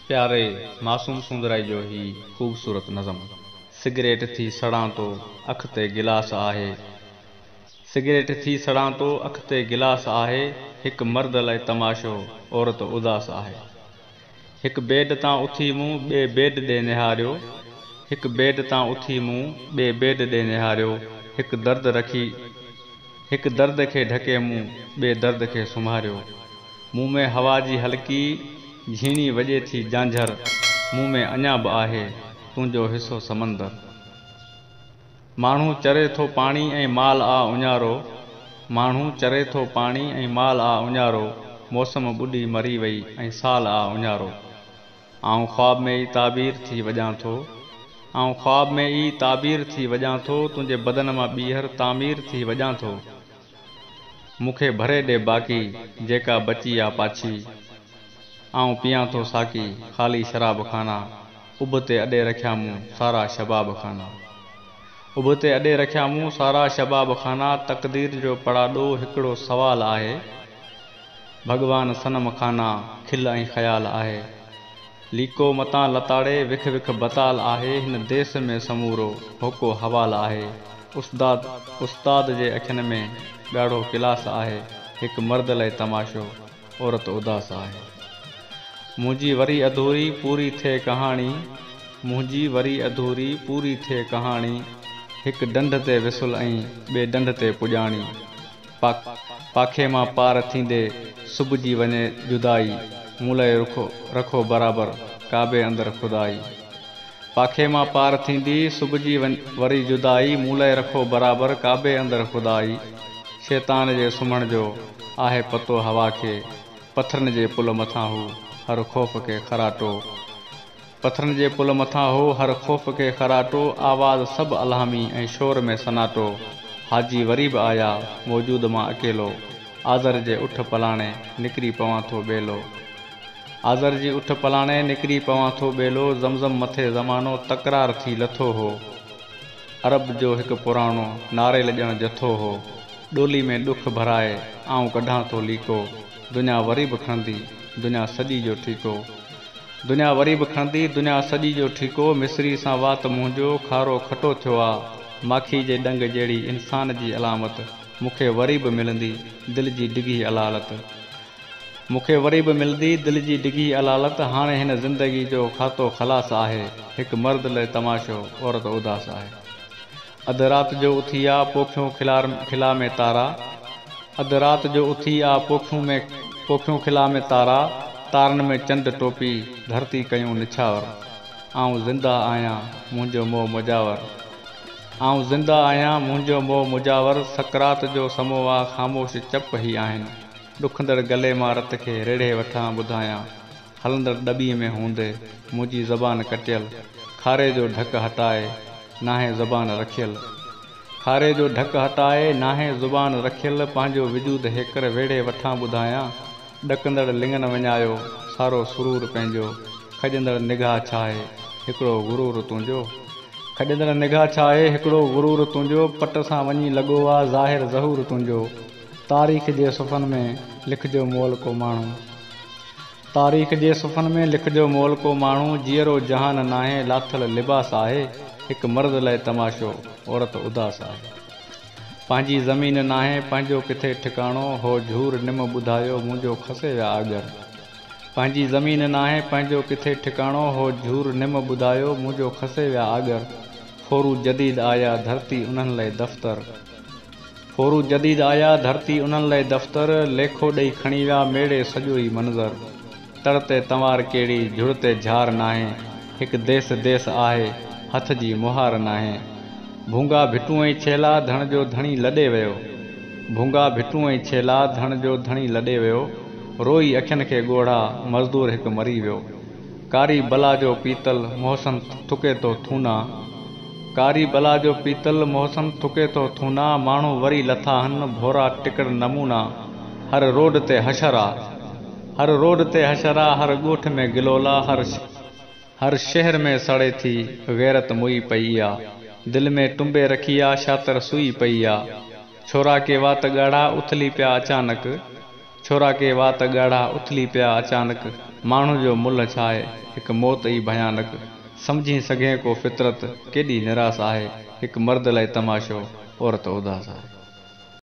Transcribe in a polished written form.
प्यारे मासूम सुंदराई जो ही खूबसूरत नज़म। सिगरेट थी सड़ां तो अख ते गिलास आहे, सिगरेट थी सड़ां तो अख ते गिलास आहे। हिक मर्द लाइ तमाशो औरत उदास आहे। हिक बेड तां उथी मूं ॿिए बेड ॾे निहारियो, हिक बेड तां उथी मूं ॿिए बेड ॾे निहारियो। हिक दर्द खे ढके मूं ॿिए दर्द खे सुम्हारियो। मुंह में हवा जी हल्की झीणी वॼे थी झांझर, मुंह में अञा बि आहे तुंहिंजो हिसो समंदर। माण्हू चरे थो पाणी ऐं माल आ उञारो, माण्हू चरे थो पाणी ऐं माल आ उञारो। मौसम ॿुॾी मरी वई ऐं साल आ उञारो। आऊं ख्वाब में ई ताबीर थी वॼां थो, आऊं ख्वाब में ई ताबीर थी वॼां थो। तुंहिंजे बदन मां ॿीहर तामीर थी वॼां थो। मूंखे भरे ॾे बाक़ी जेका बची आ पाछी, आऊं पियां थो साकी ख़ाली शराब खाना। उबते अॾे रखिया मूं सारा शबाब खाना, उबते अॾे रखिया मूं सारा शबाब खाना। तक़दीर जो पड़ाॾो हिकिड़ो सवाल आहे, भॻवान सनम खाना खिल ऐं ख़्याल आहे। लीको मतां लताड़े विख विख बताल आहे, हिन देस में समूरो होको हवाल आहे। उस्ताद जे अखियुनि में ॻाढ़ो गिलास आहे, हिक मर्द लाइ तमाशो औरत उदास आहे। मुंहिंजी वरी अधूरी पूरी थिए कहाणी, मुंहिंजी वरी अधूरी पूरी थिए कहाणी। हिक डंड ते विसुल ऐं ॿिए डंड ते पुॼाणी। पाखे मां पार थींदे सुबुजी वञे जुदाई, मूं लाइ रखो बराबर काबे अंदर खुदाई। पाखे मां पार थींदी सुबुजी वरी जुदाई, मूं लाइ रखो बराबर काबे अंदर खुदाई। शैतान जे सुम्हण जो आहे पतो हवा खे, पथरनि जे पुल मथां हू हर ख़ौफ़ खे खराटो। पथरनि जे पुल मथां हो हर ख़ौफ़ खे खराटो। आवाज़ सभु अलहामी ऐं शोर में सनाटो। हाजी वरी बि आया मौजूद मां अकेलो, आज़र जे उठ पलाणे निकिरी पवां थो ॿेलो। आज़र जी उठ पलाणे निकिरी पवां थो ॿेलो। ज़मज़म मथे ज़मानो तकरार थी लथो हो, अरब जो हिकु पुराणो नारेल ॼण जथो हो। डोली में ॾुख भराए आऊं कढां थो लीको, दुनिया वरी बि खणंदी दुनिया सॼी जो ठीको। दुनिया वरी बि खणंदी दुनिया सॼी जो ठीको। मिस्री सां वात मुंहिंजो खारो खटो थियो आहे, माखी जे डंग जहिड़ी इंसान जी अलामत। मूंखे वरी बि मिलंदी दिलि जी डिघी अलालत, मूंखे वरी बि मिलंदी दिलि जी डिघी अलालत। हाणे हिन ज़िंदगी जो खातो ख़लास आहे, हिकु मर्द लाइ तमाशो औरत उदास आहे। अधु राति जो उथी आ पोखियूं खिला में तारा, अधु राति जो उथी आ पोखियूं खिला में तारा। तारनि में चंद टोपी धरती कयूं निछावर, आऊं ज़िंदा आहियां मुंहिंजो मोह मुजावर, आऊं ज़िंदा आहियां मुंहिंजो मोह मुजावर। सकरात जो समोआ ख़ामोश चप ई आहिनि, ॾुखंदड़ गले मां रत खे रेड़े वठां ॿुधायां। हलंदड़ डॿी में हूंदे मुंहिंजी ज़बान कटियल, खारे जो ढक हटाए नाहे ज़बान रखियल, खारे जो ढक हटाए नाहे ज़ुबान रखियल। पंहिंजो विजूद हेकर वेड़े वठां ॿुधायां, ॾकंदड़ लिंगन वञायो सारो सुरूर पंहिंजो। खॼंदड़ निगाह छाहे हिकिड़ो गुरूर तुंहिंजो, खॼंदड़ निगाह छाहे हिकिड़ो गुरूर तुंहिंजो। पट सां वञी लॻो आहे ज़ाहिर ज़हूर तुंहिंजो, तारीख़ जे सुफ़न में लिखजो मोल को माण्हू, तारीख़ जे सुफ़न में लिखजो मोल को माण्हू। जीअरो जहान नाहे लाथल लिबास आहे, हिकु मर्द लाइ तमाशो औरत उदास आहे। पंहिंजी ज़मीन नाहे पंहिंजो किथे ठिकाणो, हो झूर निम ॿुधायो मुंहिंजो खसे विया आगर। पंहिंजी ज़मीन नाहे पंहिंजो किथे ठिकाणो, हो झूर निम ॿुधायो मुंहिंजो खसे विया आगर। फोरू जदीद आया धरती उन्हनि लाइ दफ़्तर, फोरू जदीद आया धरती उन्हनि लाइ दफ़्तर। लेखो ॾेई खणी विया मेड़े सॼो ई मंज़र, तर ते तंवार कहिड़ी झुड़ ते झार नाहे। हिकु देस आहे हथ जी मुहार नाहे, भूंगा भिटूं ऐं छेला धण जो धणी लॾे वियो, भूंगा भिटूं ऐं छेला धण जो धणी लॾे वियो। रोई अखियुनि खे ॻोढ़ा मज़दूर हिकु मरी वियो, कारी बला जो पीतल मोहसन थुके थो थूना, कारी बला जो पीतल मोहसन थुके थो थूना। माण्हू वरी लथा हन भोरा टिकड़ नमूना, हर रोड ते हशरा, हर रोड ते हशरा, हर ॻोठ में गिलोला, हर शहर में सड़े थी गैरत मुई पई आ। दिल में टुंबे रखी आ शातर सुई पई आ, छोरा के वात ॻाढ़ा उथली पिया अचानक, छोरा के वात ॻाढ़ा उथली पिया अचानक, माण्हू जो मुल्ह छा आहे, हिकु मौत ई भयानक। सम्झी सघे को फितरत केॾी निरास आहे, हिकु मर्द लाइ तमाशो औरत उदास आहे।